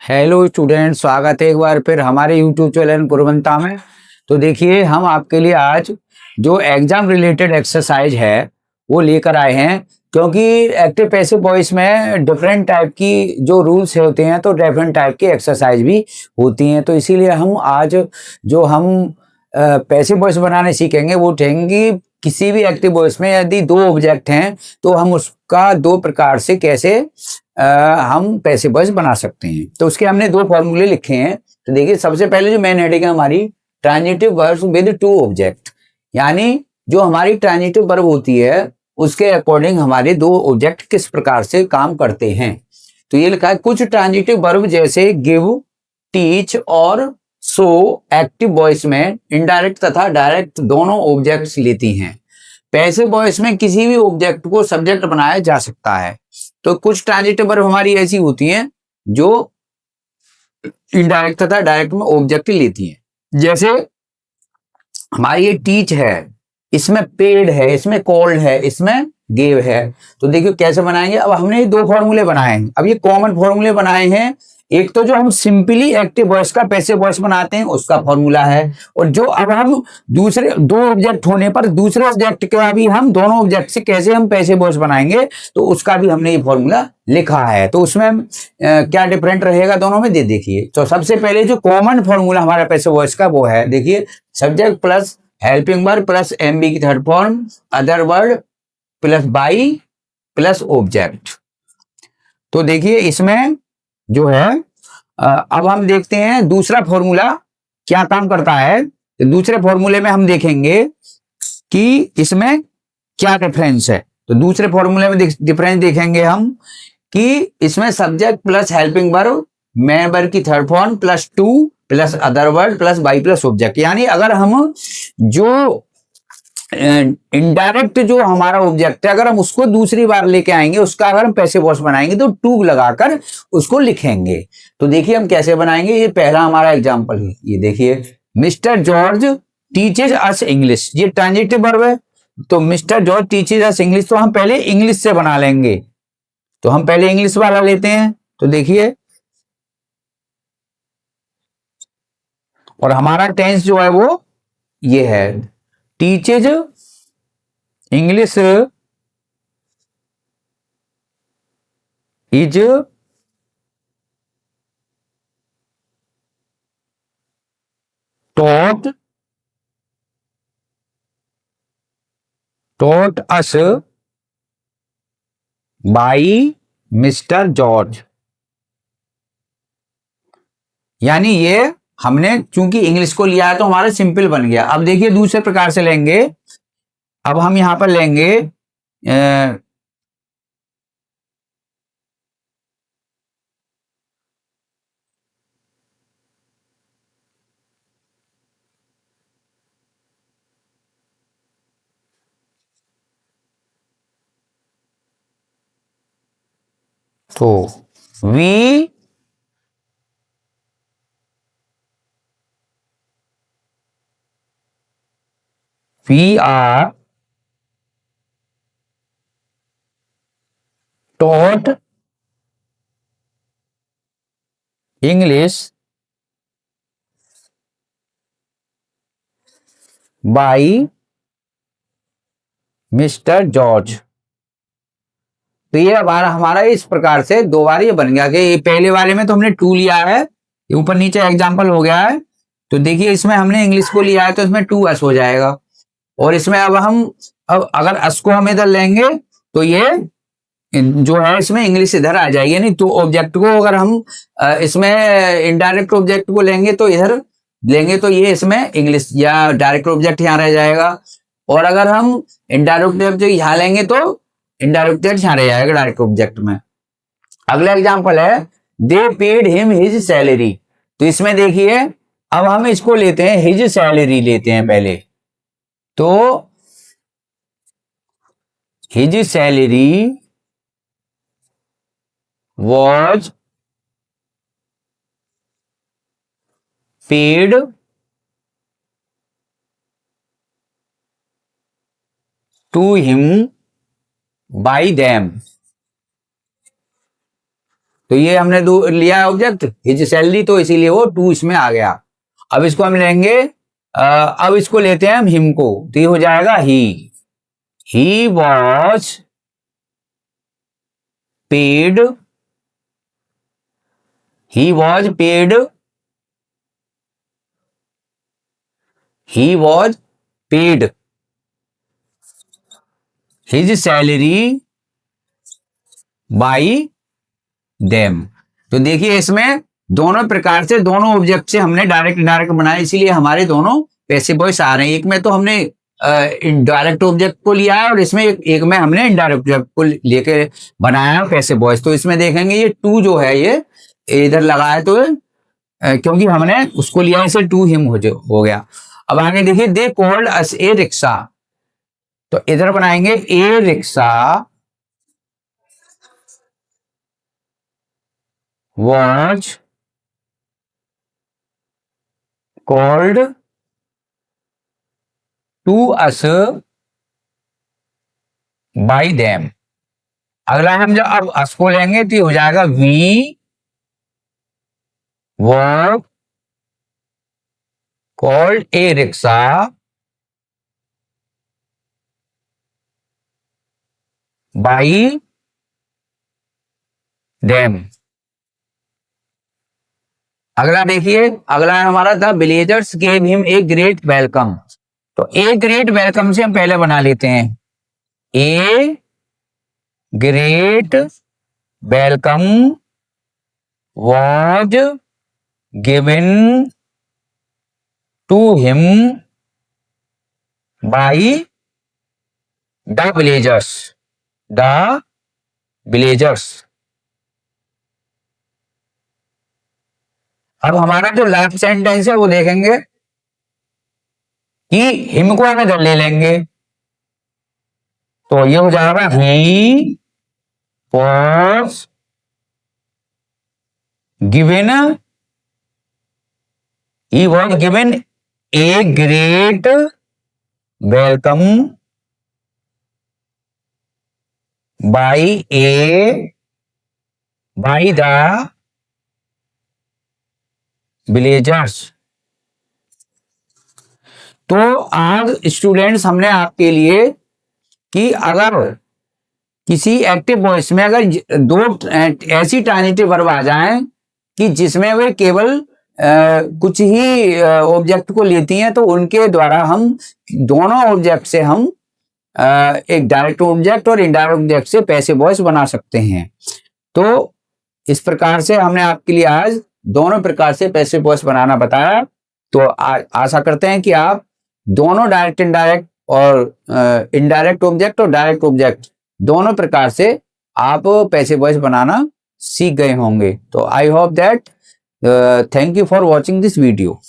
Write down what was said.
Hello student, स्वागत है एक बार फिर हमारे यूट्यूब चैनल गुरुवंता में। तो देखिए, हम आपके लिए आज जो एग्जाम रिलेटेड एक्सरसाइज है वो लेकर आए हैं, क्योंकि एक्टिव पैसिव वॉइस में डिफरेंट टाइप की जो रूल्स होते हैं तो डिफरेंट टाइप की एक्सरसाइज भी होती हैं। तो इसीलिए हम आज जो हम पैसिव वॉइस बनाने सीखेंगे वो उठेंगी किसी भी एक्टिव वॉइस में यदि दो ऑब्जेक्ट हैं तो हम उसका दो प्रकार से कैसे हम पैसिव वॉइस बना सकते हैं। तो उसके हमने दो फॉर्मूले लिखे हैं। तो देखिए, सबसे पहले जो मेन हेडिंग है हमारी transitive verbs with two object, यानी जो हमारी ट्रांजिटिव वर्ब होती है उसके अकॉर्डिंग हमारे दो ऑब्जेक्ट किस प्रकार से काम करते हैं। तो ये लिखा है, कुछ ट्रांजिटिव वर्ब जैसे गिव, टीच और सो एक्टिव वॉइस में इनडायरेक्ट तथा डायरेक्ट दोनों ऑब्जेक्ट्स लेती हैं। पैसिव वॉइस में किसी भी ऑब्जेक्ट को सब्जेक्ट बनाया जा सकता है। तो कुछ ट्रांजिटिव वर्ब हमारी ऐसी होती हैं जो इनडायरेक्ट तथा डायरेक्ट में ऑब्जेक्ट लेती हैं। जैसे हमारी ये टीच है, इसमें पेड है, इसमें कॉल्ड है, इसमें गेव है। तो देखिए कैसे बनाएंगे। अब हमने ये दो फॉर्मूले बनाए हैं, अब ये कॉमन फॉर्मूले बनाए हैं। एक तो जो हम सिंपली एक्टिव वॉइस का पैसिव वॉइस बनाते हैं उसका फॉर्मूला है, और जो अब हम दूसरे दो ऑब्जेक्ट होने पर दूसरे ऑब्जेक्ट का भी हम दोनों ऑब्जेक्ट से कैसे हम पैसिव वॉइस बनाएंगे तो उसका भी हमने ये फॉर्मूला लिखा है। तो उसमें क्या डिफरेंट रहेगा दोनों में देखिए। तो सबसे पहले जो कॉमन फॉर्मूला हमारा पैसिव वॉइस का वो है, देखिए, subject plus helping verb plus MV की third form other word plus by plus object. तो देखिए इसमें जो है अब हम देखते हैं दूसरा फॉर्मूला क्या काम करता है। तो दूसरे फॉर्मूले में हम देखेंगे कि इसमें क्या डिफरेंस है। तो दूसरे फॉर्मूले में डिफरेंस देखेंगे हम कि इसमें subject plus helping verb main verb की third form plus to plus other word plus by plus object, यानी अगर हम जो इनडायरेक्ट जो हमारा ऑब्जेक्ट है अगर हम उसको दूसरी बार लेके आएंगे, उसका अगर हम पैसिव वॉइस बनाएंगे तो टू लगाकर उसको लिखेंगे। तो देखिए हम कैसे बनाएंगे। ये पहला हमारा एग्जांपल है, ये देखिए, मिस्टर जॉर्ज टीचेज अस इंग्लिश, ये ट्रांजिटिव वर्ब है। तो मिस्टर जॉर्ज टीचेज अस इंग्लिश, तो हम पहले इंग्लिश से बना लेंगे। तो हम पहले इंग्लिश वाला लेते हैं। तो देखिए, और हमारा टेंस जो है वो ये है, teaches English is taught us by mister George. यानी ये हमने चूंकि इंग्लिश को लिया है तो हमारा सिंपल बन गया। अब देखिए दूसरे प्रकार से लेंगे। अब हम यहां पर लेंगे तो we are taught English by Mister George. तो ये हमारा इस प्रकार से दो बार ये बन गया कि ये पहले वाले में तो हमने टू लिया है, ये ऊपर नीचे एग्जाम्पल हो गया है। तो देखिए इसमें हमने इंग्लिश को लिया है तो इसमें टू एस हो जाएगा, और इसमें अब अगर एस को हम इधर लेंगे तो ये जो है इसमें इंग्लिश इधर आ जाएगी। नहीं तो ऑब्जेक्ट को अगर हम इसमें इनडायरेक्ट ऑब्जेक्ट को लेंगे तो इधर लेंगे तो ये इसमें इंग्लिश या डायरेक्ट ऑब्जेक्ट यहाँ रह जाएगा, और अगर हम इनडायरेक्ट ऑब्जेक्ट यहाँ लेंगे तो इनडायरेक्ट ऑब्जेक्ट यहाँ रह जाएगा डायरेक्ट ऑब्जेक्ट में। अगला एग्जाम्पल है, दे पेड हिम हिज सैलरी। तो इसमें देखिए अब हम इसको लेते हैं, हिज सैलरी लेते हैं पहले। तो his salary was paid to him by them। तो ये हमने लिया ऑब्जेक्ट हिज सैलरी, तो इसीलिए वो टू इसमें आ गया। अब इसको हम लेंगे, अब इसको लेते हैं हम हिम को, तो ये हो जाएगा he was paid, he was paid, he was paid his salary by them. तो देखिए इसमें दोनों प्रकार से, दोनों ऑब्जेक्ट से हमने डायरेक्ट इनडायरेक्ट बनाया, इसीलिए हमारे दोनों पैसिव वॉइस आ रहे हैं। एक में तो हमने इनडायरेक्ट ऑब्जेक्ट को लिया है और इसमें एक में हमने इनडायरेक्ट ऑब्जेक्ट को लेके बनाया है पैसिव वॉइस। तो इसमें देखेंगे ये टू जो है ये इधर लगा है, तो क्योंकि हमने उसको लिया इसे टू हिम हो गया। अब आगे देखिए, they called us A rickshaw, तो इधर बनाएंगे ए rickshaw was called to us by them। अगला हम जब अब us को लेंगे तो हो जाएगा we were called a rickshaw by them। अगला देखिए, अगला हमारा था villagers gave him a great welcome. तो ए ग्रेट वेलकम से हम पहले बना लेते हैं, a great welcome was given to him by the villagers, the villagers. अब हमारा जो लास्ट सेंटेंस है वो देखेंगे कि हिम को हम इधर ले लेंगे, तो ये हो जाएगा he was given, he was given A great welcome by the villagers. तो आज स्टूडेंट्स हमने आपके लिए कि अगर किसी एक्टिव वॉइस में अगर दो ऐसी ट्रांजिटिव वर्ब आ जाएं कि जिसमें वे केवल कुछ ही ऑब्जेक्ट को लेती हैं, तो उनके द्वारा हम दोनों ऑब्जेक्ट से हम एक डायरेक्ट ऑब्जेक्ट और इनडायरेक्ट ऑब्जेक्ट से पैसिव वॉइस बना सकते हैं। तो इस प्रकार से हमने आपके लिए आज दोनों प्रकार से पैसिव वॉइस बनाना बताया। तो आशा करते हैं कि आप दोनों डायरेक्ट इनडायरेक्ट और इनडायरेक्ट ऑब्जेक्ट और डायरेक्ट ऑब्जेक्ट दोनों प्रकार से आप पैसिव वॉइस बनाना सीख गए होंगे। तो I hope that thank you for watching this video.